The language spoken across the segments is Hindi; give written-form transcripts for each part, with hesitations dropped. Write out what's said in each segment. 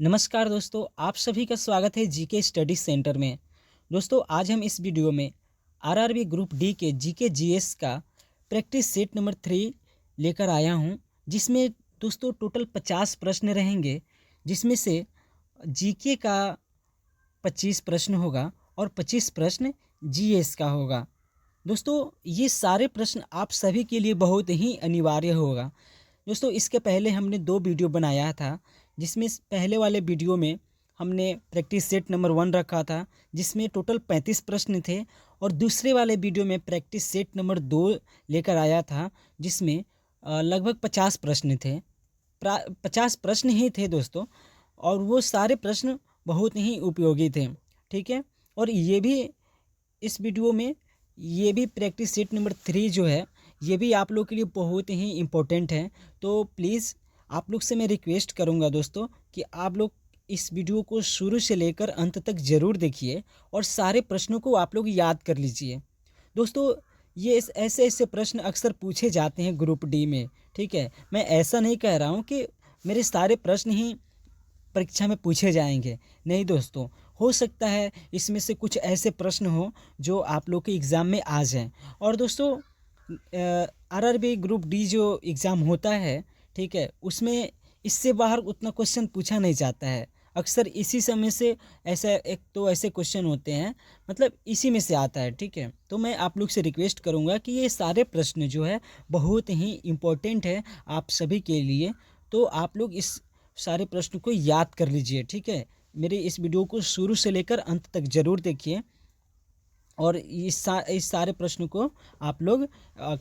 नमस्कार दोस्तों, आप सभी का स्वागत है जीके स्टडी सेंटर में। दोस्तों, आज हम इस वीडियो में आरआरबी ग्रुप डी के जीके जीएस का प्रैक्टिस सेट नंबर 3 लेकर आया हूं, जिसमें दोस्तों टोटल 50 प्रश्न रहेंगे, जिसमें से जीके का 25 प्रश्न होगा और 25 प्रश्न जीएस का होगा। दोस्तों, ये सारे प्रश्न आप सभी के लिए बहुत ही अनिवार्य होगा। दोस्तों, इसके पहले हमने 2 वीडियो बनाया था, जिसमें पहले वाले वीडियो में हमने प्रैक्टिस सेट नंबर 1 रखा था, जिसमें टोटल 35 प्रश्न थे, और दूसरे वाले वीडियो में प्रैक्टिस सेट नंबर 2 लेकर आया था, जिसमें लगभग 50 प्रश्न थे। 50 प्रश्न ही थे दोस्तों, और वो सारे प्रश्न बहुत ही उपयोगी थे। ठीक है, और ये भी इस वीडियो में ये भी प्रैक्टिस सेट नंबर 3 जो है, ये भी आप लोग के लिए बहुत ही इम्पोर्टेंट है। तो प्लीज़ आप लोग से मैं रिक्वेस्ट करूंगा दोस्तों कि आप लोग इस वीडियो को शुरू से लेकर अंत तक ज़रूर देखिए और सारे प्रश्नों को आप लोग याद कर लीजिए। दोस्तों, ये ऐसे ऐसे प्रश्न अक्सर पूछे जाते हैं ग्रुप डी में। ठीक है, मैं ऐसा नहीं कह रहा हूँ कि मेरे सारे प्रश्न ही परीक्षा में पूछे जाएंगे, नहीं दोस्तों। हो सकता है इसमें से कुछ ऐसे प्रश्न हो जो आप लोग के एग्ज़ाम में आ जाएं। और दोस्तों, आरआरबी ग्रुप डी जो एग्ज़ाम होता है, ठीक है, उसमें इससे बाहर उतना क्वेश्चन पूछा नहीं जाता है। अक्सर इसी समय से ऐसे क्वेश्चन होते हैं, मतलब इसी में से आता है। ठीक है, तो मैं आप लोग से रिक्वेस्ट करूंगा कि ये सारे प्रश्न जो है बहुत ही इम्पोर्टेंट है आप सभी के लिए। तो आप लोग इस सारे प्रश्न को याद कर लीजिए। ठीक है, मेरे इस वीडियो को शुरू से लेकर अंत तक ज़रूर देखिए, और इस सारे प्रश्नों को आप लोग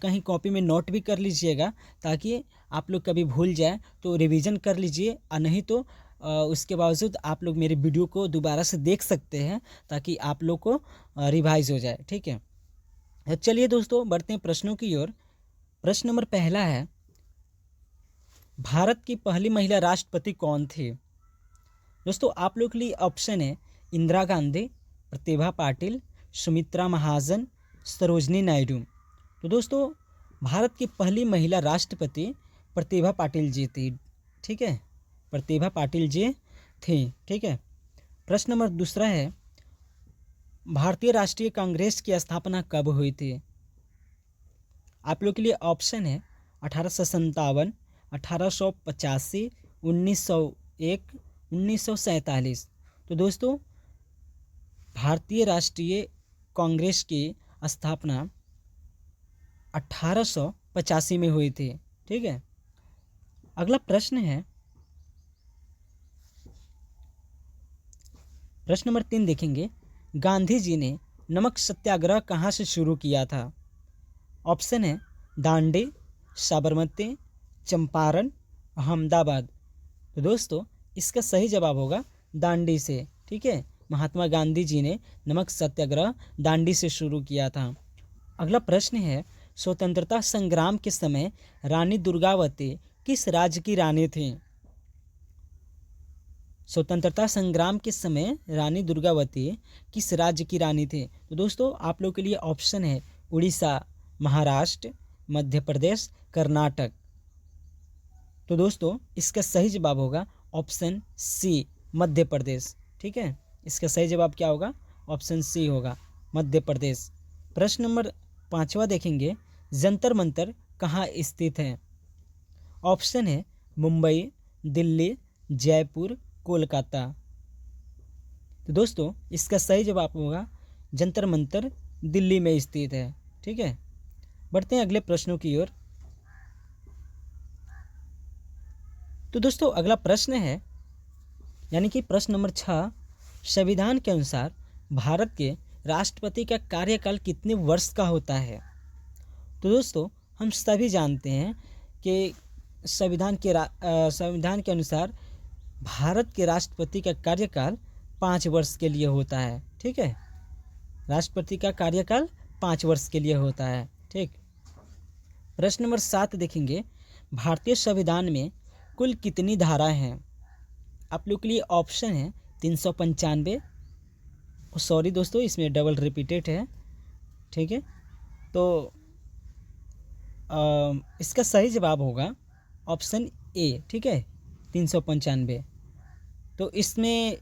कहीं कॉपी में नोट भी कर लीजिएगा, ताकि आप लोग कभी भूल जाए तो रिवीजन कर लीजिए, और नहीं तो उसके बावजूद आप लोग मेरे वीडियो को दोबारा से देख सकते हैं, ताकि आप लोग को रिवाइज हो जाए। ठीक है, तो चलिए दोस्तों, बढ़ते हैं प्रश्नों की ओर। प्रश्न नंबर पहला है, भारत की पहली महिला राष्ट्रपति कौन थी? दोस्तों, आप लोग के लिए ऑप्शन है इंदिरा गांधी, प्रतिभा पाटिल, सुमित्रा महाजन, सरोजनी नायडू। तो दोस्तों, भारत की पहली महिला राष्ट्रपति प्रतिभा पाटिल जी थी। ठीक है, प्रतिभा पाटिल जी थी। ठीक है, प्रश्न नंबर दूसरा है, भारतीय राष्ट्रीय कांग्रेस की स्थापना कब हुई थी? आप लोग के लिए ऑप्शन है 1857, 1885, 1901, 1947। तो दोस्तों, भारतीय राष्ट्रीय कांग्रेस की स्थापना 1885 में हुई थी। ठीक है, अगला प्रश्न है, प्रश्न नंबर 3 देखेंगे, गांधी जी ने नमक सत्याग्रह कहाँ से शुरू किया था? ऑप्शन है दांडी, साबरमती, चंपारण, अहमदाबाद। तो दोस्तों, इसका सही जवाब होगा दांडी से। ठीक है, महात्मा गांधी जी ने नमक सत्याग्रह दांडी से शुरू किया था। अगला प्रश्न है, स्वतंत्रता संग्राम के समय रानी दुर्गावती किस राज्य की रानी थी? स्वतंत्रता संग्राम के समय रानी दुर्गावती किस राज्य की रानी थी? तो दोस्तों, आप लोग के लिए ऑप्शन है उड़ीसा, महाराष्ट्र, मध्य प्रदेश, कर्नाटक। तो दोस्तों, इसका सही जवाब होगा ऑप्शन सी, मध्य प्रदेश। ठीक है, इसका सही जवाब क्या होगा? ऑप्शन सी होगा, मध्य प्रदेश। प्रश्न नंबर 5वां देखेंगे, जंतर मंतर कहाँ स्थित है? ऑप्शन है मुंबई, दिल्ली, जयपुर, कोलकाता। तो दोस्तों, इसका सही जवाब होगा जंतर मंतर दिल्ली में स्थित है। ठीक है, बढ़ते हैं अगले प्रश्नों की ओर। तो दोस्तों, अगला प्रश्न है, यानी कि प्रश्न नंबर 6, संविधान के अनुसार भारत के राष्ट्रपति का कार्यकाल कितने वर्ष का होता है? तो दोस्तों, हम सभी जानते हैं कि संविधान के अनुसार भारत के राष्ट्रपति का कार्यकाल 5 वर्ष के लिए होता है। ठीक है, राष्ट्रपति का कार्यकाल 5 वर्ष के लिए होता है। ठीक, प्रश्न नंबर 7 देखेंगे, भारतीय संविधान में कुल कितनी धाराएं हैं? आप लोग के लिए ऑप्शन है 395, सॉरी दोस्तों, इसमें डबल रिपीटेड है। ठीक है, तो इसका सही जवाब होगा ऑप्शन ए। ठीक है, 395। तो इसमें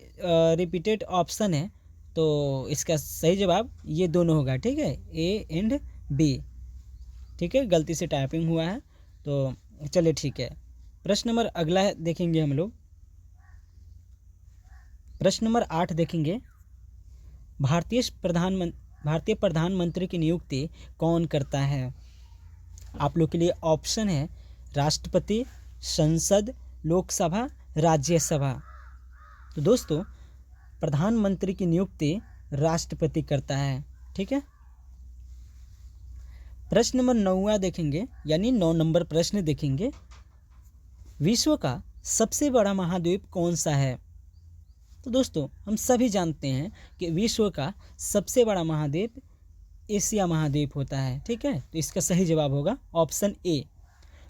रिपीटेड ऑप्शन है, तो इसका सही जवाब ये दोनों होगा। ठीक है, ए एंड बी। ठीक है, गलती से टाइपिंग हुआ है, तो चलिए ठीक है। प्रश्न नंबर अगला है, देखेंगे हम लोग। प्रश्न नंबर 8 देखेंगे। भारतीय प्रधानमंत्री की नियुक्ति कौन करता है? आप लोग के लिए ऑप्शन है राष्ट्रपति, संसद, लोकसभा, राज्यसभा। तो दोस्तों प्रधानमंत्री की नियुक्ति राष्ट्रपति करता है। ठीक है। प्रश्न नंबर 9 देखेंगे, यानी 9 नंबर प्रश्न देखेंगे। विश्व का सबसे बड़ा महाद्वीप कौन सा है? तो दोस्तों हम सभी जानते हैं कि विश्व का सबसे बड़ा महाद्वीप एशिया महाद्वीप होता है। ठीक है, तो इसका सही जवाब होगा ऑप्शन ए।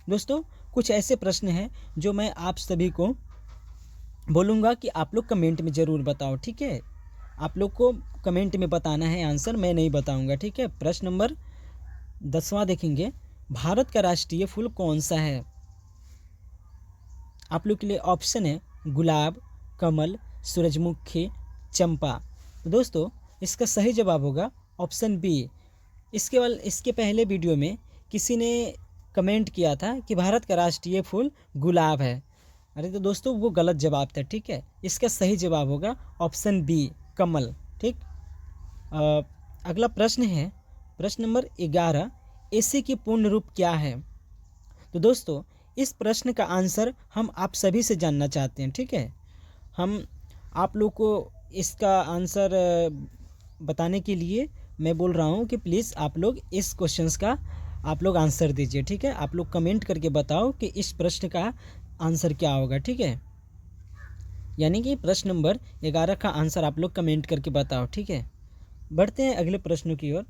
दोस्तों कुछ ऐसे प्रश्न हैं जो मैं आप सभी को बोलूँगा कि आप लोग कमेंट में ज़रूर बताओ। ठीक है, आप लोग को कमेंट में बताना है आंसर, मैं नहीं बताऊँगा। ठीक है। प्रश्न नंबर 10वां देखेंगे। भारत का राष्ट्रीय फूल कौन सा है? आप लोग के लिए ऑप्शन है गुलाब, कमल, सूरजमुखी, चंपा। तो दोस्तों इसका सही जवाब होगा ऑप्शन बी। इसके पहले वीडियो में किसी ने कमेंट किया था कि भारत का राष्ट्रीय फूल गुलाब है। अरे तो दोस्तों वो गलत जवाब था। ठीक है, इसका सही जवाब होगा ऑप्शन बी, कमल। ठीक। अगला प्रश्न है प्रश्न नंबर 11। एसी की पूर्ण रूप क्या है? तो दोस्तों इस प्रश्न का आंसर हम आप सभी से जानना चाहते हैं। ठीक है, हम आप लोग को इसका आंसर बताने के लिए मैं बोल रहा हूँ कि प्लीज़ आप लोग इस क्वेश्चंस का आप लोग आंसर दीजिए। ठीक है, आप लोग कमेंट करके बताओ कि इस प्रश्न का आंसर क्या होगा। ठीक है, यानी कि प्रश्न नंबर 11 का आंसर आप लोग कमेंट करके बताओ। ठीक है, बढ़ते हैं अगले प्रश्नों की ओर।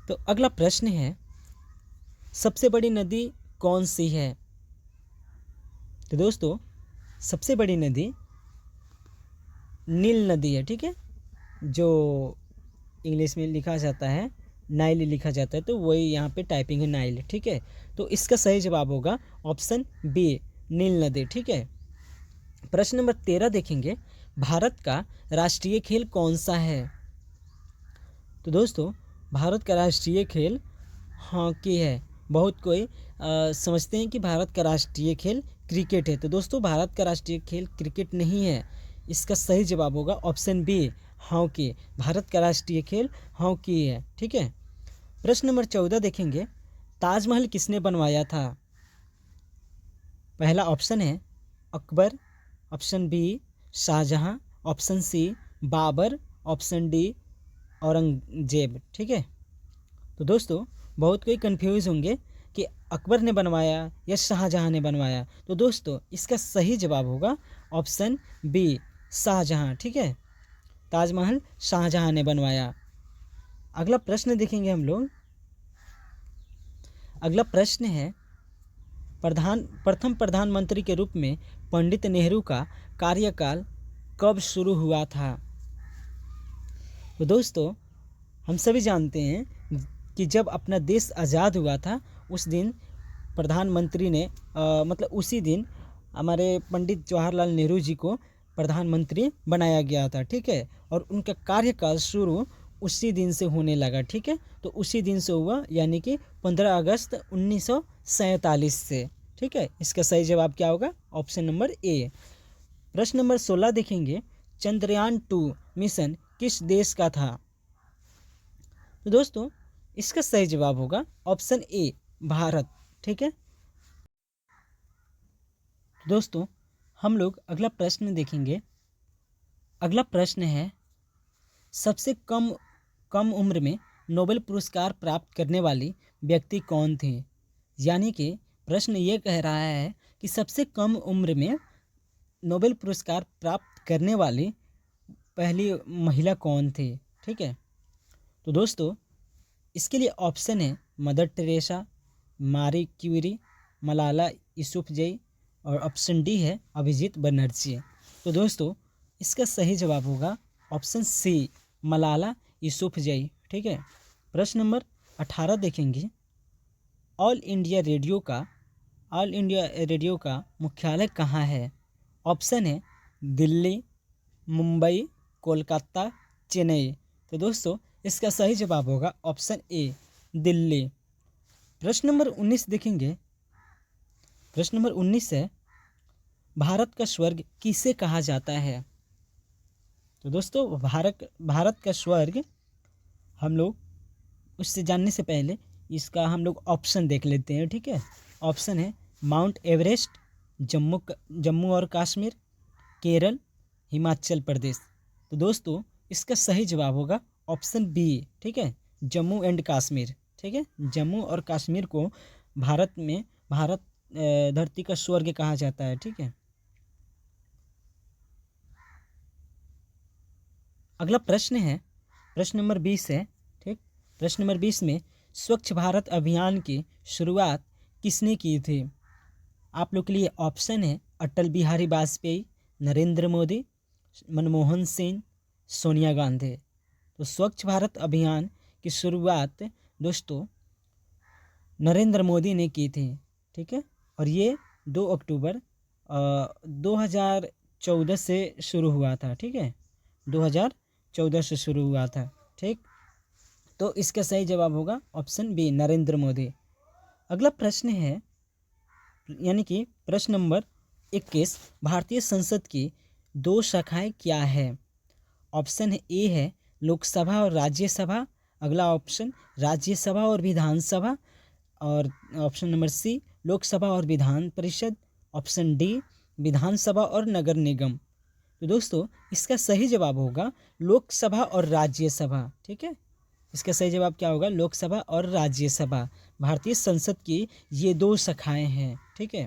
तो अगला प्रश्न है सबसे बड़ी नदी कौन सी है? तो दोस्तों सबसे बड़ी नदी नील नदी है। ठीक है, जो इंग्लिश में लिखा जाता है नाइल लिखा जाता है, तो वही यहाँ पे टाइपिंग है नाइल। ठीक है, तो इसका सही जवाब होगा ऑप्शन बी, नील नदी। ठीक है। प्रश्न नंबर 13 देखेंगे। भारत का राष्ट्रीय खेल कौन सा है? तो दोस्तों भारत का राष्ट्रीय खेल हॉकी है। बहुत कोई समझते हैं कि भारत का राष्ट्रीय खेल क्रिकेट है। तो दोस्तों भारत का राष्ट्रीय खेल क्रिकेट नहीं है। इसका सही जवाब होगा ऑप्शन बी, हॉकी। भारत का राष्ट्रीय खेल हॉकी है। ठीक है। प्रश्न नंबर 14 देखेंगे। ताजमहल किसने बनवाया था? पहला ऑप्शन है Akbar, option B Shahjahan, option C Babur, option D Aurangzeb. ठीक है, तो दोस्तों बहुत कोई कंफ्यूज होंगे कि अकबर ने बनवाया या शाहजहां ने बनवाया। तो दोस्तों इसका सही जवाब होगा ऑप्शन बी, शाहजहां। ठीक है, ताजमहल शाहजहां ने बनवाया। अगला प्रश्न देखेंगे हम लोग। अगला प्रश्न है प्रथम प्रधानमंत्री के रूप में पंडित नेहरू का कार्यकाल कब शुरू हुआ था? तो दोस्तों हम सभी जानते हैं कि जब अपना देश आज़ाद हुआ था उस दिन प्रधानमंत्री ने मतलब उसी दिन हमारे पंडित जवाहरलाल नेहरू जी को प्रधानमंत्री बनाया गया था। ठीक है, और उनका कार्यकाल शुरू उसी दिन से होने लगा। ठीक है, तो उसी दिन से हुआ, यानी कि 15 अगस्त 1947 से। ठीक है, इसका सही जवाब क्या होगा? Option number A. प्रश्न नंबर 16 देखेंगे। चंद्रयान 2 मिशन किस देश का था? तो दोस्तों इसका सही जवाब होगा ऑप्शन ए, भारत। ठीक है, दोस्तों हम लोग अगला प्रश्न देखेंगे। अगला प्रश्न है सबसे कम उम्र में नोबेल पुरस्कार प्राप्त करने वाली व्यक्ति कौन थे? यानी कि प्रश्न ये कह रहा है कि सबसे कम उम्र में नोबेल पुरस्कार प्राप्त करने वाली पहली महिला कौन थी? ठीक है, तो दोस्तों इसके लिए ऑप्शन है मदर टेरेसा, मारी क्यूरी, मलाला यूसुफजई, और ऑप्शन डी है अभिजीत बनर्जी। तो दोस्तों इसका सही जवाब होगा ऑप्शन सी, मलाला यूसुफजई। ठीक है। प्रश्न नंबर 18 देखेंगे। ऑल इंडिया रेडियो का मुख्यालय कहाँ है? ऑप्शन है दिल्ली, मुंबई, कोलकाता, चेन्नई। तो दोस्तों इसका सही जवाब होगा ऑप्शन ए दिल्ली। प्रश्न नंबर 19 देखेंगे। प्रश्न नंबर 19 है भारत का स्वर्ग किसे कहा जाता है। तो दोस्तों भारत का स्वर्ग हम लोग उससे जानने से पहले इसका हम लोग ऑप्शन देख लेते हैं, ठीक है। ऑप्शन है माउंट एवरेस्ट, जम्मू और कश्मीर, केरल, हिमाचल प्रदेश। तो दोस्तों इसका सही जवाब होगा ऑप्शन बी, ठीक है, जम्मू एंड कश्मीर, ठीक है। जम्मू और कश्मीर को भारत धरती का स्वर्ग कहा जाता है, ठीक है। अगला प्रश्न है प्रश्न नंबर 20 है, ठीक। प्रश्न नंबर 20 में स्वच्छ भारत अभियान की शुरुआत किसने की थी। आप लोग के लिए ऑप्शन है अटल बिहारी वाजपेयी, नरेंद्र मोदी, मनमोहन सिंह, सोनिया गांधी। तो स्वच्छ भारत अभियान की शुरुआत दोस्तों नरेंद्र मोदी ने की थी, ठीक है। और ये 2 अक्टूबर 2014 से शुरू हुआ था, ठीक है। 2014 से शुरू हुआ था, ठीक। तो इसका सही जवाब होगा ऑप्शन बी नरेंद्र मोदी। अगला प्रश्न है यानी कि प्रश्न नंबर 21 भारतीय संसद की 2 शाखाएं क्या है। ऑप्शन ए है लोकसभा और राज्यसभा। अगला ऑप्शन राज्यसभा और विधानसभा। और ऑप्शन नंबर सी लोकसभा और विधान परिषद। ऑप्शन डी विधानसभा और नगर निगम। तो दोस्तों इसका सही जवाब होगा लोकसभा और राज्यसभा, ठीक है। इसका सही जवाब क्या होगा, लोकसभा और राज्यसभा। भारतीय संसद की ये 2 शाखाएं हैं, ठीक है।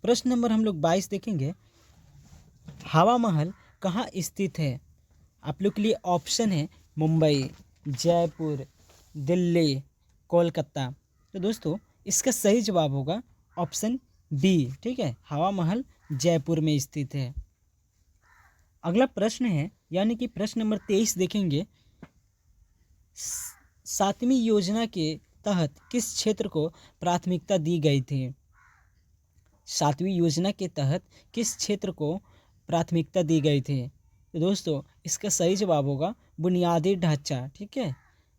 प्रश्न नंबर हम लोग 22 देखेंगे। हवा महल कहाँ स्थित है। आप लोग के लिए ऑप्शन है मुंबई, जयपुर, दिल्ली, कोलकाता। तो दोस्तों इसका सही जवाब होगा ऑप्शन बी, ठीक है, हवा महल जयपुर में स्थित है। अगला प्रश्न है यानी कि प्रश्न नंबर 23 देखेंगे। 7वीं योजना के तहत किस क्षेत्र को प्राथमिकता दी गई थी। 7वीं योजना के तहत किस क्षेत्र को प्राथमिकता दी गई थी। तो दोस्तों इसका सही जवाब होगा बुनियादी ढांचा, ठीक है।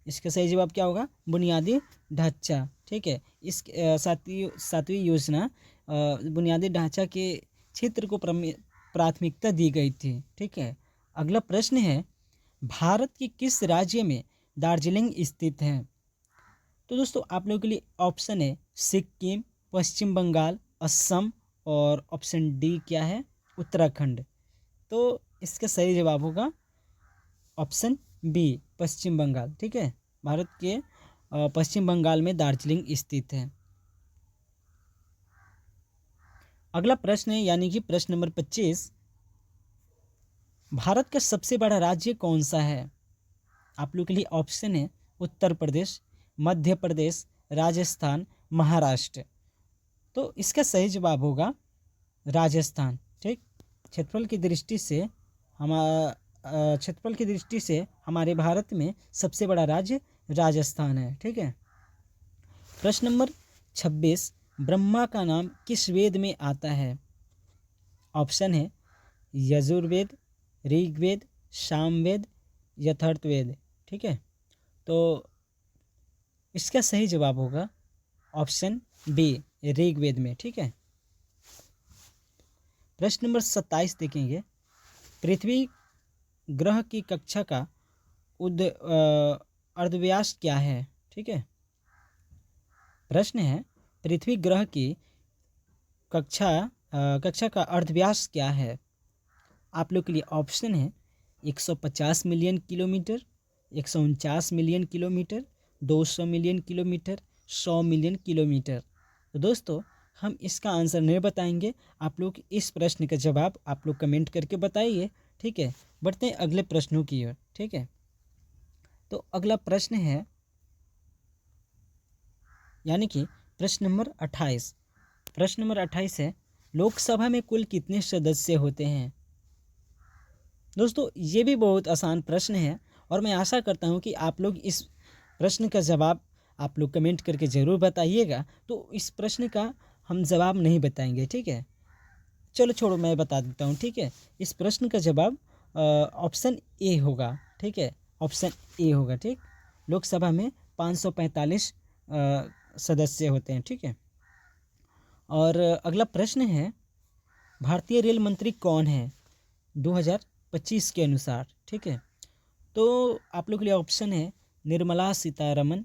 इसका सही जवाब क्या होगा, बुनियादी ढांचा, ठीक है। इस 7वीं योजना बुनियादी ढांचा के क्षेत्र को प्राथमिकता दी गई थी, ठीक है। अगला प्रश्न है भारत के किस राज्य में दार्जिलिंग स्थित है। तो दोस्तों आप लोगों के लिए ऑप्शन है सिक्किम, पश्चिम बंगाल, असम और ऑप्शन डी क्या है, उत्तराखंड। तो इसका सही जवाब होगा ऑप्शन बी पश्चिम बंगाल, ठीक है। भारत के पश्चिम बंगाल में दार्जिलिंग स्थित है। अगला प्रश्न है यानी कि प्रश्न नंबर 25 भारत का सबसे बड़ा राज्य कौन सा है। आप लोग के लिए ऑप्शन है उत्तर प्रदेश, मध्य प्रदेश, राजस्थान, महाराष्ट्र। तो इसका सही जवाब होगा राजस्थान, ठीक। क्षेत्रफल की दृष्टि से हमारे भारत में सबसे बड़ा राज्य राजस्थान है, ठीक है। प्रश्न नंबर 26 ब्रह्मा का नाम किस वेद में आता है। ऑप्शन है यजुर्वेद, ऋग्वेद, सामवेद, अथर्ववेद, ठीक है। तो इसका सही जवाब होगा ऑप्शन बी ऋग्वेद में, ठीक है। प्रश्न नंबर 27 देखेंगे। पृथ्वी ग्रह की कक्षा का अर्धव्यास क्या है, ठीक है। प्रश्न है पृथ्वी ग्रह की कक्षा का अर्धव्यास क्या है। आप लोग के लिए ऑप्शन है 150 million kilometre, 149 million kilometre, 200 million kilometre, 100 million kilometre. तो दोस्तों हम इसका आंसर नहीं बताएंगे, आप लोग इस प्रश्न का जवाब आप लोग कमेंट करके बताइए, ठीक है। बढ़ते हैं अगले प्रश्नों की ओर, ठीक है। तो अगला प्रश्न है यानी कि प्रश्न नंबर 28। प्रश्न नंबर 28 है लोकसभा में कुल कितने सदस्य होते हैं। दोस्तों ये भी बहुत आसान प्रश्न है और मैं आशा करता हूँ कि आप लोग इस प्रश्न का जवाब आप लोग कमेंट करके ज़रूर बताइएगा। तो इस प्रश्न का हम जवाब नहीं बताएंगे, ठीक है। चलो छोड़ो, मैं बता देता हूँ, ठीक है। इस प्रश्न का जवाब ऑप्शन ए होगा, ठीक है, ऑप्शन ए होगा, ठीक। लोकसभा में 545 सदस्य होते हैं, ठीक है। और अगला प्रश्न है, भारतीय रेल मंत्री कौन है 2025 के अनुसार, ठीक है। तो आप लोग के लिए ऑप्शन है निर्मला सीतारमन,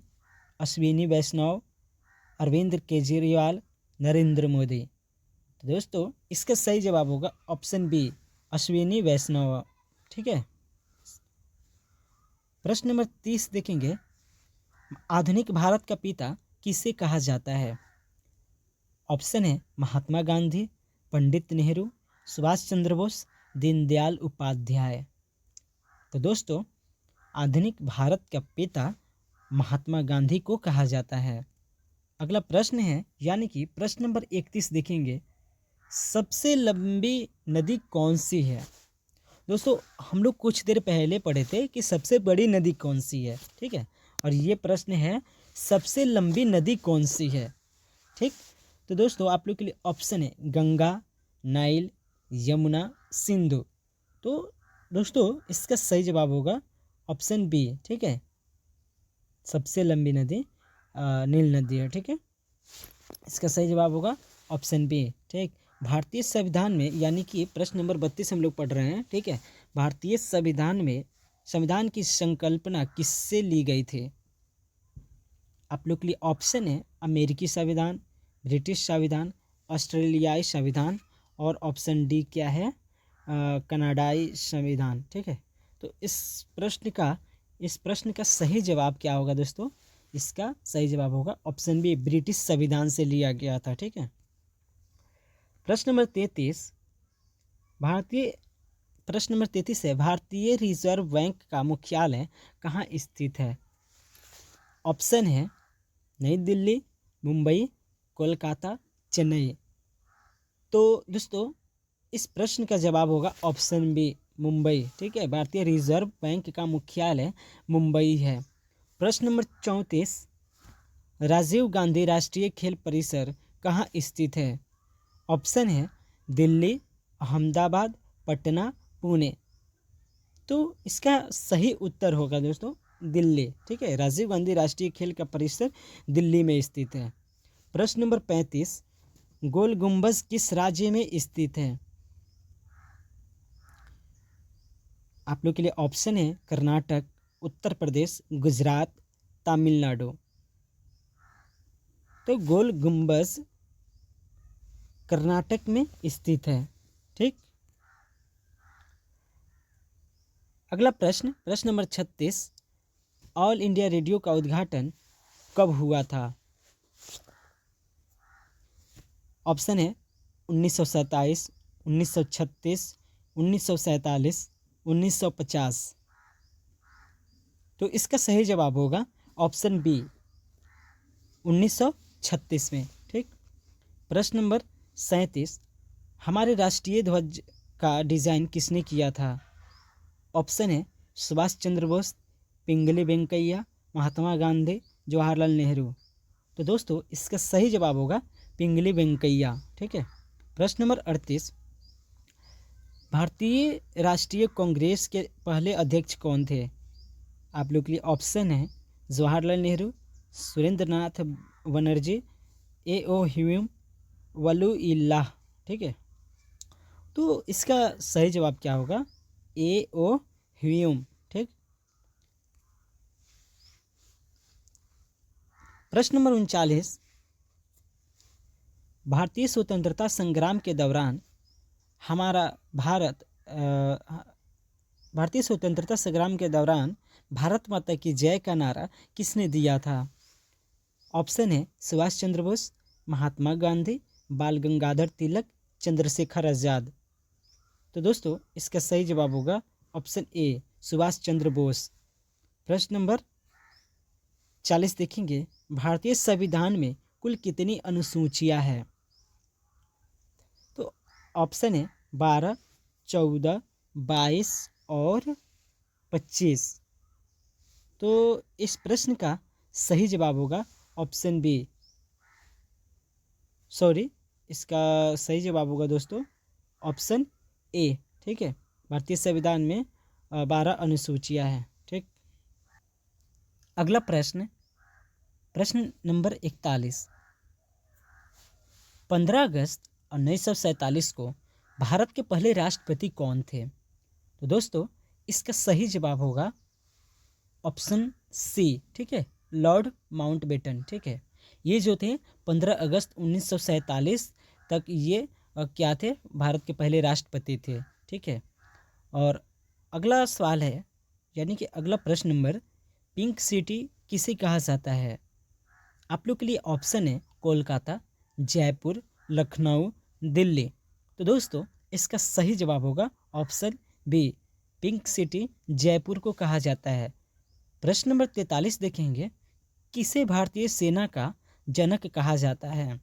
अश्विनी वैष्णव, अरविंद केजरीवाल, नरेंद्र मोदी। तो दोस्तों इसका सही जवाब होगा ऑप्शन बी, अश्विनी वैष्णव, ठीक है। प्रश्न नंबर 30 देखेंगे, आधुनिक भारत का पिता किसे कहा जाता है। ऑप्शन है महात्मा गांधी, पंडित नेहरू, सुभाष चंद्र बोस, दीनदयाल उपाध्याय। तो दोस्तों आधुनिक भारत का पिता महात्मा गांधी को कहा जाता है। अगला प्रश्न है, यानी कि प्रश्न नंबर 31 देखेंगे, सबसे लंबी नदी कौन सी है। दोस्तों हम लोग कुछ देर पहले पढ़े थे कि सबसे बड़ी नदी कौन सी है, ठीक है, और ये प्रश्न है सबसे लंबी नदी कौन सी है, ठीक। तो दोस्तों आप लोग के लिए ऑप्शन है गंगा, नाइल, यमुना, सिंधु। तो दोस्तों इसका सही जवाब होगा ऑप्शन बी, ठीक है, सबसे लंबी नदी नील नदी है, ठीक है। इसका सही जवाब होगा ऑप्शन बी, ठीक। भारतीय संविधान में, यानी कि प्रश्न नंबर 32 हम लोग पढ़ रहे हैं, ठीक है। भारतीय संविधान में संविधान की संकल्पना किससे ली गई थी। आप लोग के लिए ऑप्शन है अमेरिकी संविधान, ब्रिटिश संविधान, ऑस्ट्रेलियाई संविधान, और ऑप्शन डी क्या है, कनाडाई संविधान, ठीक है। तो इस प्रश्न का सही जवाब क्या होगा दोस्तों, इसका सही जवाब होगा ऑप्शन बी, ब्रिटिश संविधान से लिया गया था, ठीक है। प्रश्न नंबर 33 है, भारतीय रिजर्व बैंक का मुख्यालय कहाँ स्थित है। ऑप्शन है नई दिल्ली, मुंबई, कोलकाता, चेन्नई। तो दोस्तों इस प्रश्न का जवाब होगा ऑप्शन बी, मुंबई, ठीक है। भारतीय रिजर्व बैंक का मुख्यालय मुंबई है। प्रश्न नंबर 34, राजीव गांधी राष्ट्रीय खेल परिसर कहाँ स्थित है। ऑप्शन है दिल्ली, अहमदाबाद, पटना, पुणे। तो इसका सही उत्तर होगा दोस्तों दिल्ली, ठीक है। राजीव गांधी राष्ट्रीय खेल का परिसर दिल्ली में स्थित है। प्रश्न नंबर 35, गोल गुंबज किस राज्य में स्थित है। आप लोग के लिए ऑप्शन है कर्नाटक, उत्तर प्रदेश, गुजरात, तमिलनाडु। तो गोल गुंबज कर्नाटक में स्थित है, ठीक। अगला प्रश्न नंबर 36, ऑल इंडिया रेडियो का उद्घाटन कब हुआ था। ऑप्शन है 1927, 1936, 1947, 1950। तो इसका सही जवाब होगा ऑप्शन बी, 1936 में, ठीक। प्रश्न नंबर 37, हमारे राष्ट्रीय ध्वज का डिज़ाइन किसने किया था। ऑप्शन है सुभाष चंद्र बोस, पिंगली वेंकैया, महात्मा गांधी, जवाहरलाल नेहरू। तो दोस्तों इसका सही जवाब होगा पिंगली वेंकैया, ठीक है। प्रश्न नंबर 38, भारतीय राष्ट्रीय कांग्रेस के पहले अध्यक्ष कौन थे। आप लोग के लिए ऑप्शन है जवाहरलाल नेहरू, सुरेंद्र नाथ बनर्जी, ए.ओ. ह्यूम, वलुइल्लाह, ठीक है। तो इसका सही जवाब क्या होगा, ए.ओ. ह्यूम, ठीक। प्रश्न नंबर 39, भारतीय स्वतंत्रता संग्राम के दौरान भारतीय स्वतंत्रता संग्राम के दौरान भारत माता की जय का नारा किसने दिया था। ऑप्शन है सुभाष चंद्र बोस, महात्मा गांधी, बाल गंगाधर तिलक, चंद्रशेखर आज़ाद। तो दोस्तों इसका सही जवाब होगा ऑप्शन ए, सुभाष चंद्र बोस। प्रश्न नंबर 40 देखेंगे, भारतीय संविधान में कुल कितनी अनुसूचियां हैं। तो ऑप्शन है 12, 14, 22 और 25। तो इस प्रश्न का सही जवाब होगा ऑप्शन बी, इसका सही जवाब होगा दोस्तों ऑप्शन ए। ठीक है, भारतीय संविधान में 12 अनुसूचियां हैं। ठीक, अगला प्रश्न, प्रश्न नंबर 41। 15 अगस्त 1947 को भारत के पहले राष्ट्रपति कौन थे? तो दोस्तों इसका सही जवाब होगा ऑप्शन सी। ठीक है, लॉर्ड माउंटबेटन। ठीक है, ये जो थे 15 अगस्त 1947 तक ये क्या थे? भारत के पहले राष्ट्रपति थे। ठीक है, और अगला सवाल है, यानी कि अगला प्रश्न नंबर, पिंक सिटी किसे कहा जाता है? आप लोग के लिए ऑप्शन है कोलकाता, जयपुर, लखनऊ, दिल्ली। तो दोस्तों इसका सही जवाब होगा option B, pink city Jaipur को कहा जाता है। प्रश्न नंबर 43 देखेंगे, किसे भारतीय सेना का जनक कहा जाता है?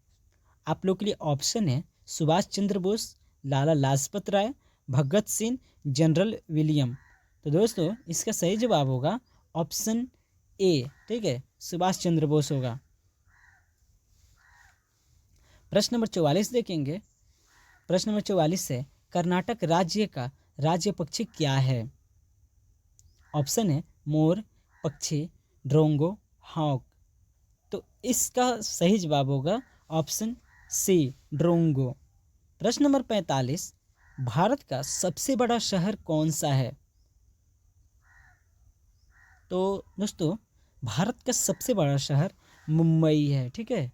आप लोग के लिए ऑप्शन है सुभाष चंद्र बोस, लाला लाजपत राय, भगत सिंह, जनरल विलियम। तो दोस्तों इसका सही जवाब होगा ऑप्शन ए। ठीक है, सुभाष चंद्र बोस होगा। प्रश्न नंबर 44 देखेंगे। प्रश्न नंबर 44 है, कर्नाटक राज्य का राज्य पक्षी क्या है? ऑप्शन है मोर, पक्षी, ड्रोंगो, हॉक। तो इसका सही जवाब होगा ऑप्शन सी, ड्रोंगो। प्रश्न नंबर 45, भारत का सबसे बड़ा शहर कौन सा है? तो दोस्तों भारत का सबसे बड़ा शहर मुंबई है। ठीक है,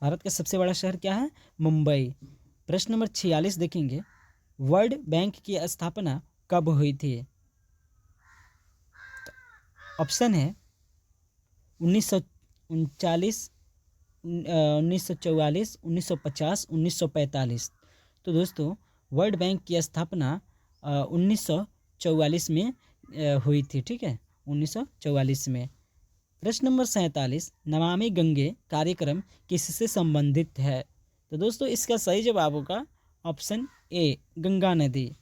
भारत का सबसे बड़ा शहर क्या है? मुंबई। प्रश्न नंबर 46 देखेंगे, वर्ल्ड बैंक की स्थापना कब हुई थी? ऑप्शन है 1939, 1944, 1950, 1945। तो दोस्तों वर्ल्ड बैंक की स्थापना 1944 में हुई थी। ठीक है, 1944 में। प्रश्न नंबर 47, नमामि गंगे कार्यक्रम किससे संबंधित है? तो दोस्तों इसका सही जवाब होगा ऑप्शन ए, गंगा नदी।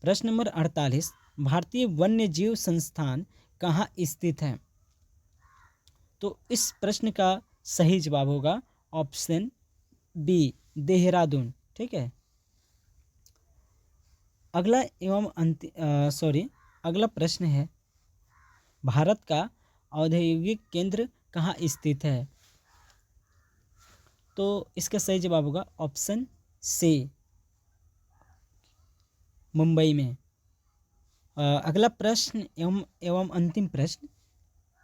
प्रश्न नंबर 48, भारतीय वन्य जीव संस्थान कहाँ स्थित है? तो इस प्रश्न का सही जवाब होगा ऑप्शन बी, देहरादून। ठीक है, अगला अगला प्रश्न है, भारत का औद्योगिक केंद्र कहाँ स्थित है? तो इसका सही जवाब होगा ऑप्शन सी, मुंबई में। अगला प्रश्न एवं अंतिम प्रश्न,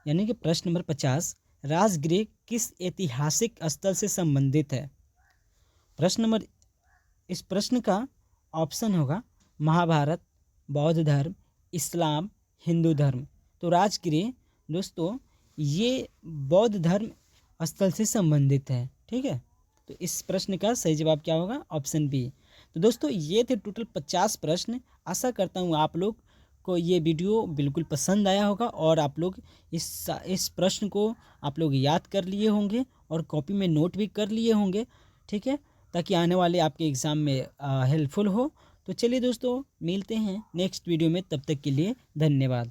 यानी कि प्रश्न नंबर 50, राजगृह किस ऐतिहासिक स्थल से संबंधित है? इस प्रश्न का ऑप्शन होगा महाभारत, बौद्ध धर्म, इस्लाम, हिंदू धर्म। तो राजगृह दोस्तों ये बौद्ध धर्म स्थल से संबंधित है। ठीक है, तो इस प्रश्न का सही जवाब क्या होगा? Option B. तो दोस्तों ये थे टोटल 50 प्रश्न। आशा करता हूँ आप लोग को ये वीडियो बिल्कुल पसंद आया होगा और आप लोग इस प्रश्न को आप लोग याद कर लिए होंगे और कॉपी में नोट भी कर लिए होंगे। ठीक है, ताकि आने वाले आपके एग्ज़ाम में हेल्पफुल हो। तो चलिए दोस्तों मिलते हैं नेक्स्ट वीडियो में, तब तक के लिए धन्यवाद।